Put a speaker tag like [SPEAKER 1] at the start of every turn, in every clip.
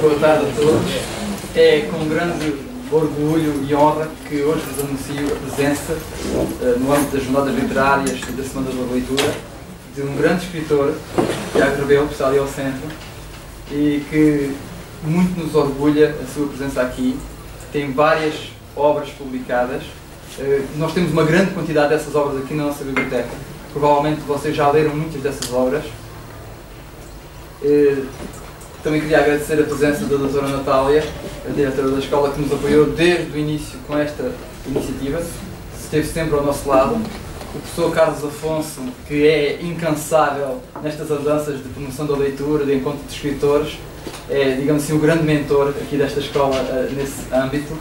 [SPEAKER 1] boa tarde a todos. É com grande orgulho e honra que hoje vos anuncio a presença, no âmbito das jornadas literárias e da Semana da Leitura, de um grande escritor, Tiago Rebelo, que está ali ao centro, e que muito nos orgulha a sua presença aqui. Tem várias obras publicadas. Nós temos uma grande quantidade dessas obras aqui na nossa biblioteca. Provavelmente vocês já leram muitas dessas obras. Também queria agradecer a presença da doutora Natália, a diretora da escola, que nos apoiou desde o início com esta iniciativa. Esteve sempre ao nosso lado. O professor Carlos Afonso, que é incansável nestas andanças de promoção da leitura, de encontro de escritores, é, digamos assim, o grande mentor aqui desta escola nesse âmbito.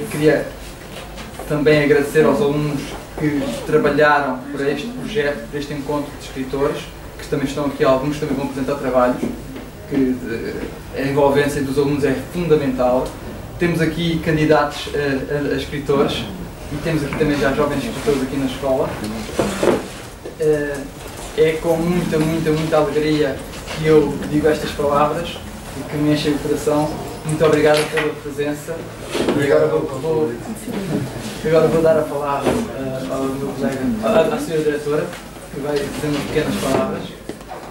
[SPEAKER 1] Queria também agradecer aos alunos que trabalharam para este projeto, para este encontro de escritores, que também estão aqui, alguns também vão apresentar trabalhos, que a envolvência dos alunos é fundamental. Temos aqui candidatos a escritores e temos aqui também já jovens escritores aqui na escola. É com muita alegria que eu digo estas palavras e que me enchem o coração. Muito obrigado pela presença. E agora vou dar a palavra ao meu colega, à senhora diretora, que vai dizer umas pequenas palavras.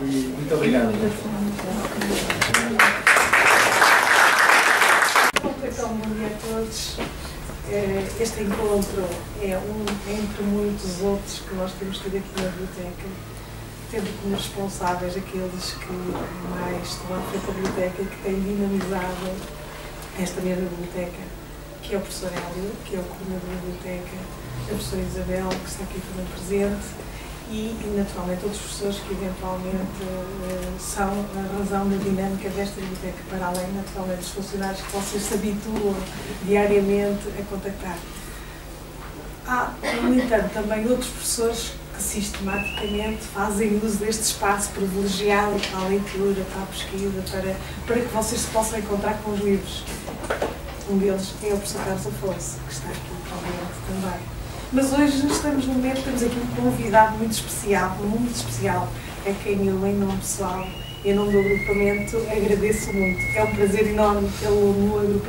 [SPEAKER 1] E muito obrigado.
[SPEAKER 2] Então, bom dia a todos. Este encontro é um entre muitos outros que nós temos tido aqui na biblioteca, tendo como responsáveis aqueles que mais estão à frente da biblioteca e que têm dinamizado esta mesma biblioteca, que é o professor Hélio, que é o coordenador da biblioteca, a professora Isabel, que está aqui também presente, e naturalmente outros professores que eventualmente são a razão da dinâmica desta biblioteca, para além naturalmente dos funcionários que vocês se habituam diariamente a contactar. Há, no entanto, também outros professores que sistematicamente fazem uso deste espaço privilegiado para a leitura, para a pesquisa, para que vocês se possam encontrar com os livros. Um deles é o professor Carlos Afonso, que está aqui, obviamente, também. Mas hoje estamos no momento, temos aqui um convidado muito especial, a quem eu, em nome pessoal, em nome do agrupamento, agradeço muito. É um prazer enorme tê-lo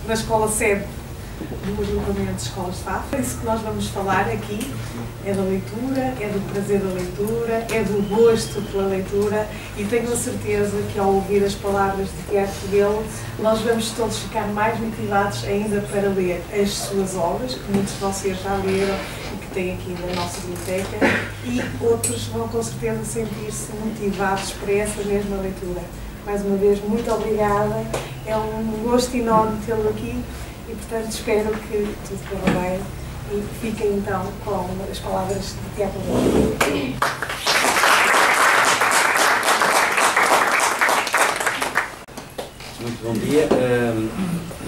[SPEAKER 2] na escola sede do agrupamento de escolas de Faf. É isso que nós vamos falar aqui, é da leitura, é do prazer da leitura, é do gosto pela leitura, e tenho a certeza que ao ouvir as palavras de Tiago Rebelo, nós vamos todos ficar mais motivados ainda para ler as suas obras, que muitos de vocês já leram e que têm aqui na nossa biblioteca, e outros vão com certeza sentir-se motivados para essa mesma leitura. Mais uma vez, muito obrigada, é um gosto enorme tê-lo aqui. E, portanto, espero que tudo corra bem e fiquem, então, com as palavras de Tiago Rebelo.
[SPEAKER 3] Muito bom dia.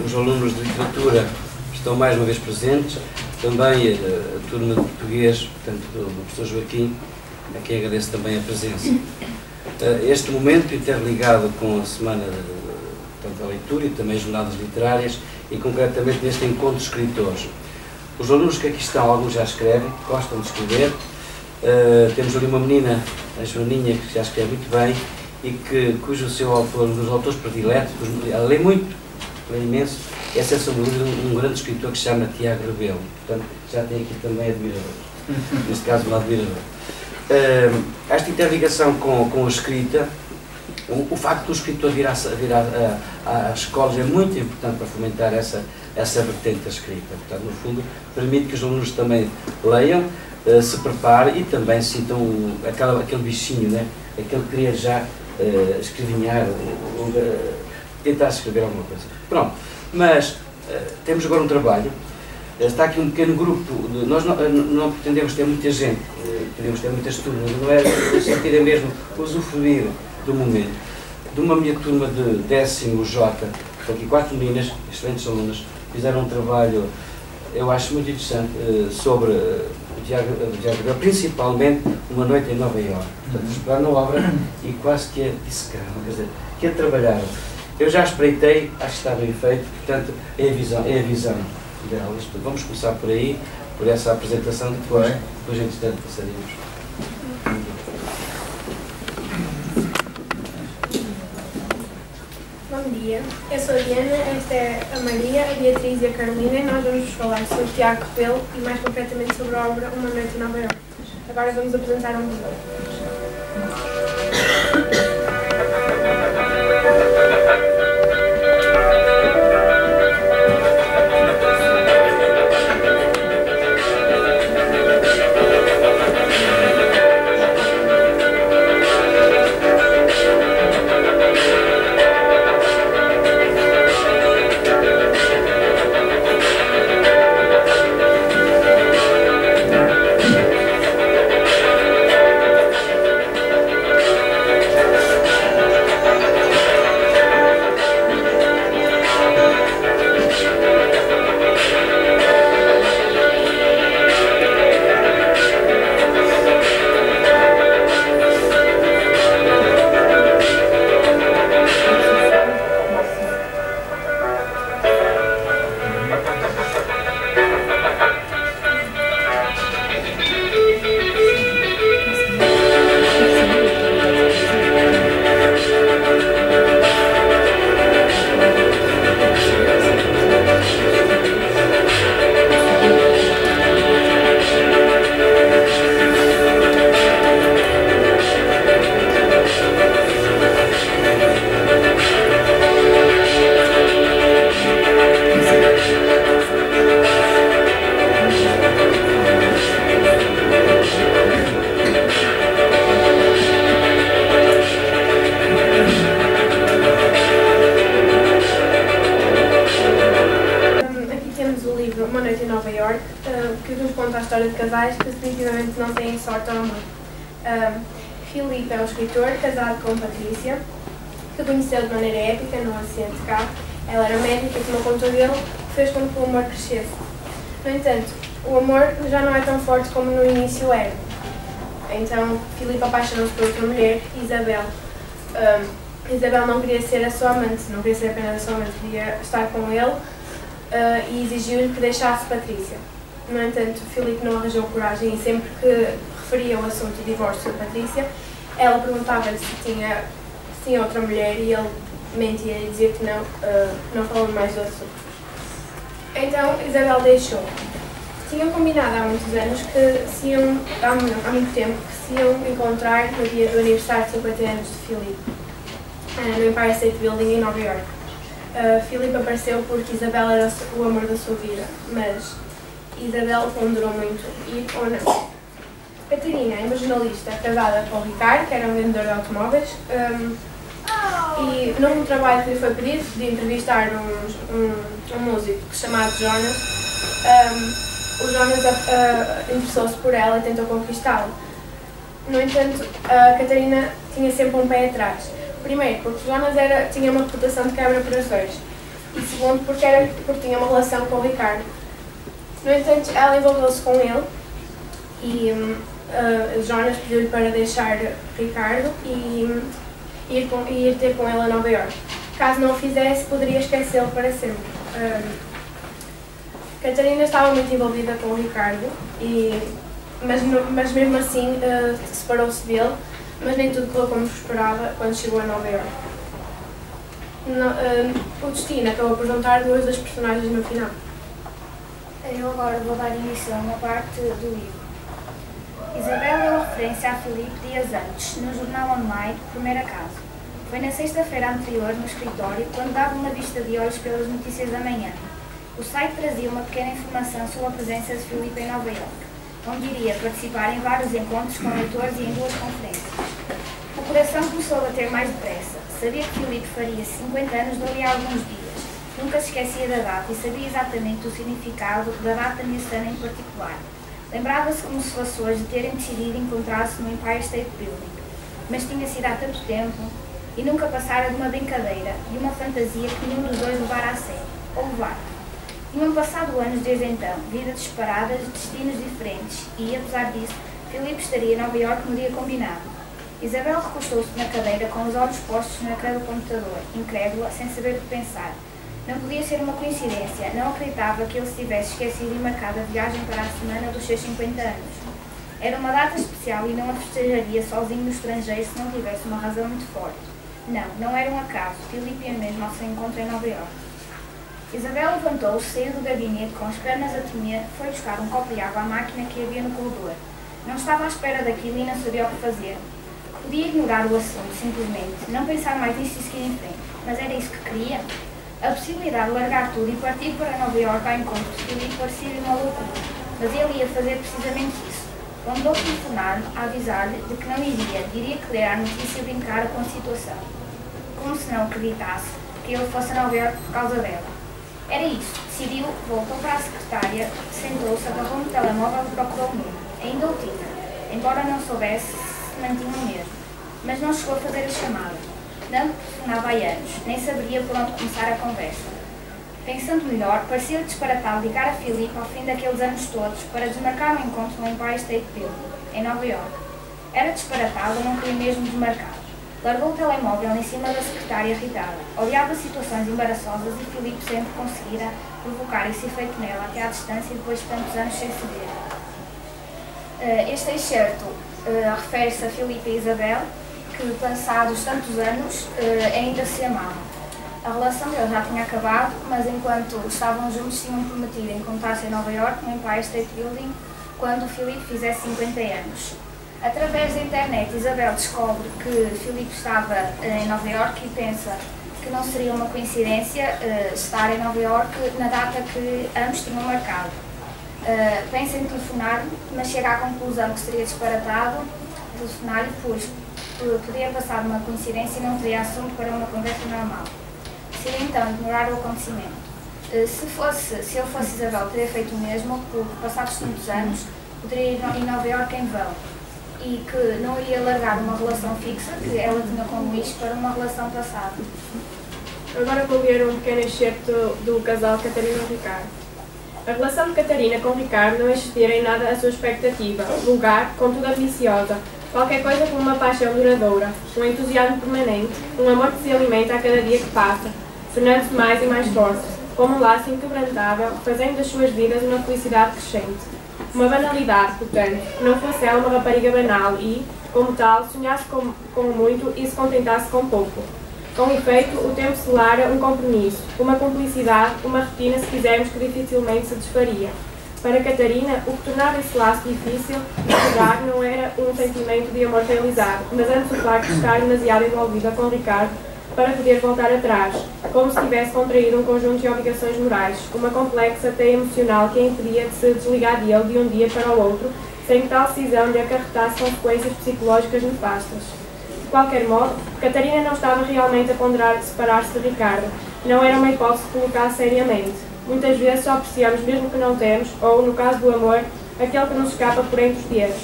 [SPEAKER 3] Os alunos de literatura estão mais uma vez presentes. Também a turma de português, portanto, do professor Joaquim, a quem agradeço também a presença. Este momento interligado com a Semana da Leitura e também jornadas literárias, e concretamente neste encontro de escritores. Os alunos que aqui estão, alguns já escrevem, gostam de escrever. Temos ali uma menina, a Joaninha, que já escreve muito bem e cujo seu autor, um dos autores prediletos, ela lê muito, lê imenso, é sem sombra de dúvida um grande escritor que se chama Tiago Rebelo. Portanto, já tem aqui também admiradores, neste caso um admirador. Esta interligação com a escrita, o facto do escritor vir às escolas é muito importante para fomentar essa vertente da escrita. Portanto, no fundo, permite que os alunos também leiam, se preparem e também sintam aquele bichinho, né? Aquele que queria já escrevinhar, tentar escrever alguma coisa. Pronto, mas temos agora um trabalho. Está aqui um pequeno grupo, nós não pretendemos ter muita gente, pretendemos ter muitas turmas, não é no sentido é mesmo usufruir do momento. De uma minha turma de 10º J, estão aqui 4 meninas, excelentes alunas, fizeram um trabalho, eu acho muito interessante, sobre o Tiago Rebelo, principalmente Uma Noite em Nova Iorque. Portanto, exploraram a obra e quase que a dissecaram, quer dizer, que a trabalharam. Eu já espreitei, acho que está bem feito, portanto, é a visão delas. Vamos começar por aí, por essa apresentação, depois entretanto, passaremos.
[SPEAKER 4] dia. Eu sou a Diana, esta é a Maria, a Beatriz e a Carolina e nós vamos falar sobre Tiago Capelo e mais concretamente sobre a obra Uma Noite em Nova Iorque. Agora vamos apresentar um dos dois. Uma Noite em Nova Iorque, que nos conta a história de casais que definitivamente não têm sorte ao amor. Filipe é um escritor casado com Patrícia, que conheceu de maneira épica num acidente de carro. Ela era médica e tomou conta dele, que fez com que o amor crescesse. No entanto, o amor já não é tão forte como no início era. Então, Filipe apaixonou-se por outra mulher, Isabel. Isabel não queria ser a sua amante, não queria ser apenas a sua amante, queria estar com ele. E exigiu-lhe que deixasse Patrícia. No entanto, Filipe não arranjou coragem e sempre que referia o assunto do divórcio de Patrícia, ela perguntava-lhe se tinha outra mulher e ele mentia e dizia que não falou mais do assunto. Então, Isabel deixou. Tinham combinado há muitos anos há muito tempo, que se iam encontrar no dia do aniversário de 50 anos de Filipe, no Empire State Building em Nova Iorque. Filipe apareceu porque Isabel era o amor da sua vida, mas Isabel ponderou muito, ir ou não. Catarina é uma jornalista casada com o Ricardo, que era um vendedor de automóveis, e num trabalho que lhe foi pedido de entrevistar um músico chamado Jonas, o Jonas interessou-se por ela e tentou conquistá-la. No entanto, a Catarina tinha sempre um pé atrás. Primeiro, porque Jonas tinha uma reputação de quebra-corações e segundo, porque tinha uma relação com o Ricardo. No entanto, ela envolveu-se com ele e Jonas pediu-lhe para deixar Ricardo e ir ter com ele a Nova Iorque. Caso não o fizesse, poderia esquecê-lo para sempre. Catarina estava muito envolvida com o Ricardo, mas mesmo assim separou-se dele. Mas nem tudo correu como esperava quando chegou a Nova Iorque. O destino acabou por juntar duas das personagens no final.
[SPEAKER 5] Eu agora vou dar início a uma parte do livro. Isabel deu referência a Filipe dias antes, no jornal online Primeira Casa. Foi na sexta-feira anterior, no escritório, quando dava uma vista de olhos pelas notícias da manhã. O site trazia uma pequena informação sobre a presença de Filipe em Nova Iorque, onde iria participar em vários encontros com leitores e em 2 conferências. O coração começou a bater mais depressa. Sabia que Filipe faria 50 anos dali a alguns dias. Nunca se esquecia da data e sabia exatamente o significado da data nesse ano em particular. Lembrava-se como se fosse hoje de terem decidido encontrar-se no Empire State Building. Mas tinha sido há tanto tempo e nunca passara de uma brincadeira e uma fantasia que nenhum dos dois levara a sério. Ou levar. Tinham passado anos desde então, vidas disparadas, destinos diferentes e, apesar disso, Filipe estaria em Nova Iorque no dia combinado. Isabel recostou-se na cadeira com os olhos postos na cara do computador, incrédula, sem saber o que pensar. Não podia ser uma coincidência, não acreditava que ele se tivesse esquecido e marcado a viagem para a semana dos seus 50 anos. Era uma data especial e não a festejaria sozinho no estrangeiro se não tivesse uma razão muito forte. Não era um acaso. Filipe ia mesmo ao seu encontro em Nova Iorque. Isabel levantou-se, saiu do gabinete com as pernas a tremer, foi buscar um copo de água à máquina que havia no corredor. Não estava à espera daquilo e não sabia o que fazer. Podia ignorar o assunto, simplesmente, não pensar mais nisso e seguir em frente. Mas era isso que queria? A possibilidade de largar tudo e partir para Nova Iorque ao encontro de Filipe parecia-lhe uma loucura. Mas ele ia fazer precisamente isso. Mandou telefonar a avisar-lhe de que não iria colher a notícia e brincar com a situação. Como se não acreditasse que ele fosse a Nova Iorque por causa dela. Era isso. Decidiu, voltou para a secretária, sentou-se, agarrou no telemóvel e procurou o número. Ainda o tinha, embora não soubesse se mantinha o mesmo. Mas não chegou a fazer a chamada. Não telefonava há anos, nem saberia por onde começar a conversa. Pensando melhor, parecia-lhe disparatado ligar a Filipe ao fim daqueles anos todos para desmarcar um encontro no Empire State Building, em Nova Iorque. Era disparatado, não queria mesmo desmarcar. Largou o telemóvel em cima da secretária irritada. Odiava situações embaraçosas e Filipe sempre conseguira provocar esse efeito nela até à distância e depois de tantos anos sem se ver. Este excerto refere-se a Filipe e Isabel, que passados tantos anos ainda se amavam. A relação deles já tinha acabado, mas enquanto estavam juntos tinham prometido encontrar-se em Nova Iorque, no Empire State Building, quando Filipe fizesse 50 anos. Através da internet, Isabel descobre que Filipe estava em Nova Iorque e pensa que não seria uma coincidência estar em Nova Iorque na data que ambos tinham marcado. Pensa em telefonar-lhe, mas chega à conclusão que seria disparatado telefonar-lhe, pois poderia passar uma coincidência e não teria assunto para uma conversa normal. Seria então ignorar o acontecimento. Se eu fosse Isabel, teria feito o mesmo, porque passados tantos anos poderia ir em Nova Iorque em vão e que não iria largar uma relação fixa que ela tinha com o Luís para uma relação passada.
[SPEAKER 6] Agora vou ler um pequeno excerto do casal Catarina e Ricardo. A relação de Catarina com Ricardo não excedera em nada a sua expectativa, vulgar, contudo ambiciosa, qualquer coisa como uma paixão duradoura, um entusiasmo permanente, um amor que se alimenta a cada dia que passa, tornando-se mais e mais forte, como um laço inquebrantável, fazendo das suas vidas uma felicidade crescente. Uma banalidade, portanto, que não fosse ela uma rapariga banal e, como tal, sonhasse com muito e se contentasse com pouco. Com efeito, o tempo selara um compromisso, uma cumplicidade, uma rotina, se quisermos, que dificilmente se desfaria. Para Catarina, o que tornava esse laço difícil de quebrar não era um sentimento de amor realizado, mas antes o facto de estar demasiado envolvida com Ricardo para poder voltar atrás, como se tivesse contraído um conjunto de obrigações morais, uma complexa teia emocional que a impedia de se desligar dele de um dia para o outro, sem que tal decisão lhe acarretasse consequências psicológicas nefastas. De qualquer modo, Catarina não estava realmente a ponderar de separar-se de Ricardo, não era uma hipótese que colocasse seriamente. Muitas vezes só apreciamos mesmo que não temos, ou, no caso do amor, aquele que nos escapa por entre os dedos.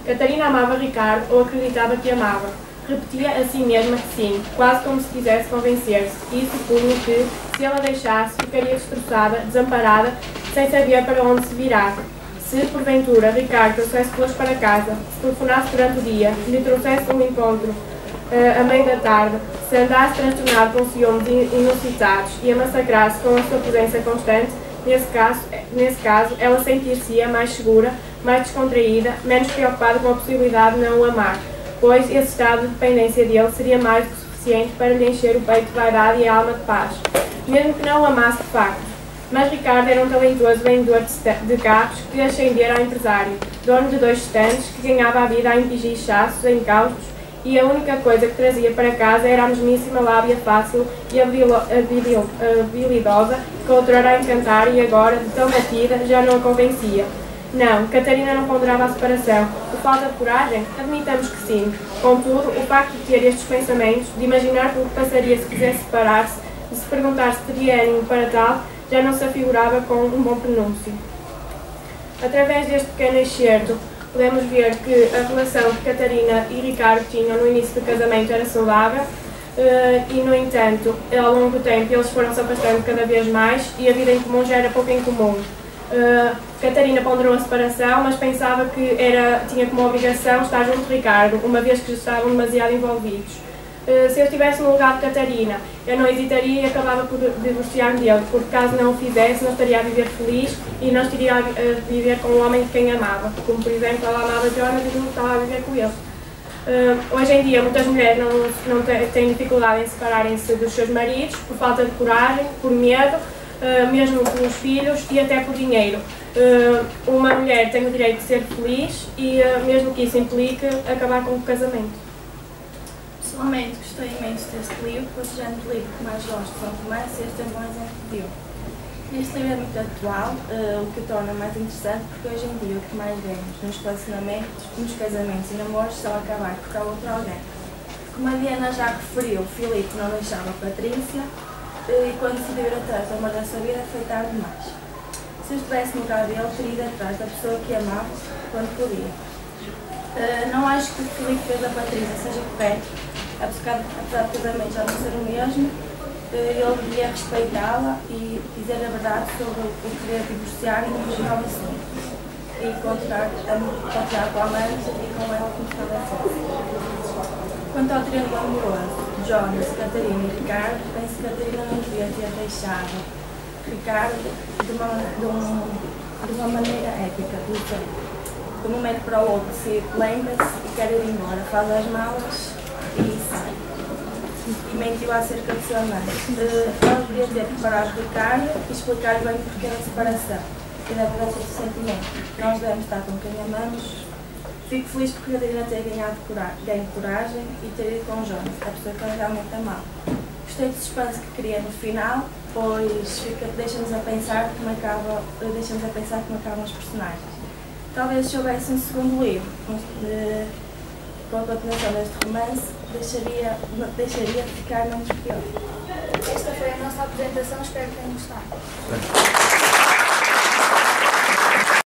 [SPEAKER 6] Catarina amava Ricardo, ou acreditava que amava. Repetia a si mesma que sim, quase como se quisesse convencer-se, e supunha que, se ela deixasse, ficaria destroçada, desamparada, sem saber para onde se virar. Se, porventura, Ricardo trouxesse flores para casa, se telefonasse durante o dia, lhe trouxesse um encontro a meio da tarde, se andasse transtornado com ciúmes inusitados e a massacrasse com a sua presença constante, nesse caso ela sentir-se-ia mais segura, mais descontraída, menos preocupada com a possibilidade de não o amar, pois esse estado de dependência dele seria mais do que suficiente para lhe encher o peito de vaidade e a alma de paz, mesmo que não o amasse de facto. Mas Ricardo era um talentoso vendedor de carros que ascendera a empresário, dono de 2 stands, que ganhava a vida a impingir chaços, encaustos, e a única coisa que trazia para casa era a mesmíssima lábia fácil e habilidosa que outrora a encantar e agora, de tão batida, já não a convencia. Não, Catarina não ponderava a separação. Por falta de coragem? Admitamos que sim. Contudo, o facto de ter estes pensamentos, de imaginar pelo que passaria se quisesse separar-se, de se perguntar se teria ânimo para tal, já não se afigurava com um bom pronúncio. Através deste pequeno excerto, podemos ver que a relação que Catarina e Ricardo tinham no início do casamento era saudável e, no entanto, ao longo do tempo eles foram se afastando cada vez mais e a vida em comum já era pouco em comum. Catarina ponderou a separação, mas pensava que tinha como obrigação estar junto de Ricardo, uma vez que estavam demasiado envolvidos. Se eu estivesse no lugar de Catarina, eu não hesitaria e acabava por divorciar-me dele, porque caso não o fizesse, não estaria a viver feliz e não estaria a viver com o homem de quem amava, como por exemplo ela amava Jonas e não estava a viver com ele. Hoje em dia muitas mulheres não têm dificuldade em separarem-se dos seus maridos por falta de coragem, por medo, mesmo pelos filhos e até por dinheiro. Uma mulher tem o direito de ser feliz e mesmo que isso implique acabar com o casamento.
[SPEAKER 7] Pessoalmente gostei imenso deste livro, considerando o livro que mais gosto são romances e este é mais um que deu. Este livro é muito atual, o que o torna mais interessante porque hoje em dia o que mais vemos nos relacionamentos, nos casamentos e namoros são acabar por outro alguém. Como a Diana já referiu, Filipe não deixava a Patrícia e quando decidiu ir atrás do amor da sua vida foi tarde demais. Se eu estivesse no lugar dele, teria ido atrás da pessoa que amava quando podia. Não acho que o que Filipe fez da Patrícia seja correto, apesar do casamento já não ser o mesmo. Ele devia respeitá-la e dizer a verdade sobre o querer divorciar e não buscar o assunto. E continuar com a amante e com ela como estava a ser. Quanto ao triângulo amoroso, Jonas, Catarina e Ricardo, penso que Catarina não devia ter deixado Ricardo de uma maneira épica, de um momento para o outro se lembra-se e quer ir embora, faz as malas e sai. E mentiu acerca de sua mãe. Ela devia ter preparado Ricardo e explicar bem o porquê da separação e da mudança de sentimento. Nós devemos estar com quem amamos. Fico feliz por Catarina ter ganho coragem e ter ido com Jonas, a pessoa que ela realmente amava. Gostei do suspense que queria no final, pois deixa-nos a pensar como acabam os personagens. Talvez se houvesse um segundo livro, com a continuação deste romance, deixaria de ficar menos pior.
[SPEAKER 5] Esta foi a nossa apresentação, espero que tenham gostado.